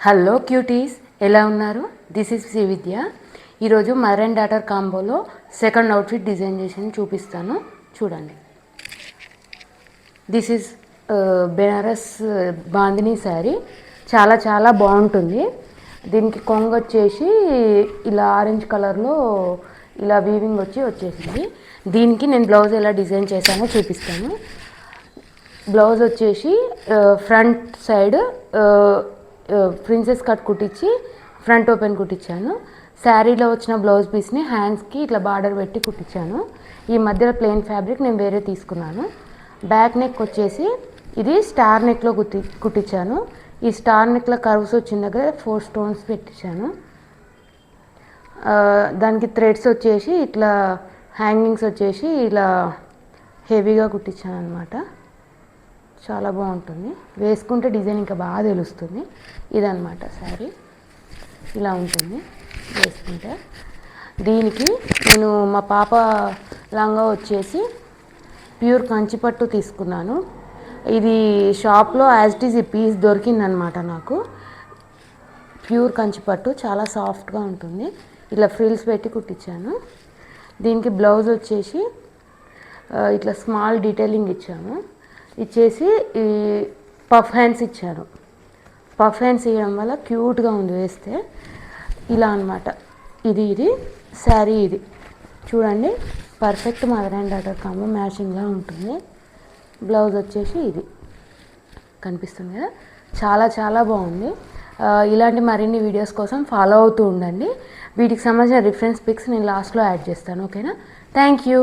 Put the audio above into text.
Hello cuties, ఎలా ఉన్నారు? This is Sri Vidya. ఈరోజు మదర్ అండ్ డాటర్ కాంబోలో సెకండ్ అవుట్ఫిట్ డిజైన్ చేసి చూపిస్తాను, చూడండి. This is Banaras bandhani sari. చాలా చాలా బాగుంటుంది. దీనికి కొంగు వచ్చేసి ఇలా ఆరెంజ్ కలర్లో ఇలా వీవింగ్ వచ్చేసింది. దీనికి నేను బ్లౌజ్ ఎలా డిజైన్ చేశానో చూపిస్తాను. బ్లౌజ్ వచ్చేసి ఫ్రంట్ సైడ్ ప్రిన్సెస్ కట్ కుట్టించి ఫ్రంట్ ఓపెన్ కుట్టించాను. శారీలో వచ్చిన బ్లౌజ్ పీస్ని హ్యాండ్స్కి ఇట్లా బార్డర్ పెట్టి కుట్టించాను. ఈ మధ్యలో ప్లెయిన్ ఫ్యాబ్రిక్ నేను వేరే తీసుకున్నాను. బ్యాక్ నెక్ వచ్చేసి ఇది స్టార్ నెక్లో కుట్టించాను. ఈ స్టార్ నెక్లో కర్వ్స్ వచ్చిన దగ్గర 4 స్టోన్స్ పెట్టించాను. దానికి థ్రెడ్స్ వచ్చేసి ఇట్లా హ్యాంగింగ్స్ వచ్చేసి ఇలా హెవీగా కుట్టించాను అనమాట. చాలా బాగుంటుంది, వేసుకుంటే డిజైన్ ఇంకా బాగా తెలుస్తుంది. ఇదన్నమాట శారీ, ఇలా ఉంటుంది వేసుకుంటే. దీనికి నేను మా పాప లంగా వచ్చేసి ప్యూర్ కంచిపట్టు తీసుకున్నాను. ఇది షాప్లో యాజ్ ఇట్ ఈజ్ ఈ పీస్ దొరికిందనమాట నాకు. ప్యూర్ కంచిపట్టు చాలా సాఫ్ట్గా ఉంటుంది. ఇలా ఫ్రిల్స్ పెట్టి కుట్టించాను. దీనికి బ్లౌజ్ వచ్చేసి ఇట్లా స్మాల్ డీటెయిలింగ్ ఇచ్చాను. ఇచ్చేసి ఈ పఫ్ హ్యాండ్స్ ఇచ్చాను. పఫ్ హ్యాండ్స్ ఇవ్వడం వల్ల క్యూట్గా ఉంది వేస్తే. ఇలా అనమాట. ఇది శారీ. ఇది చూడండి, perfect mother and daughter combo మ్యాచింగ్లా ఉంటుంది. బ్లౌజ్ వచ్చేసి ఇది కనిపిస్తుంది కదా, చాలా చాలా బాగుంది. ఇలాంటి మరిన్ని వీడియోస్ కోసం ఫాలో అవుతూ ఉండండి. వీటికి సంబంధించిన రిఫరెన్స్ పిక్స్ నేను లాస్ట్లో యాడ్ చేస్తాను. ఓకేనా? Thank you.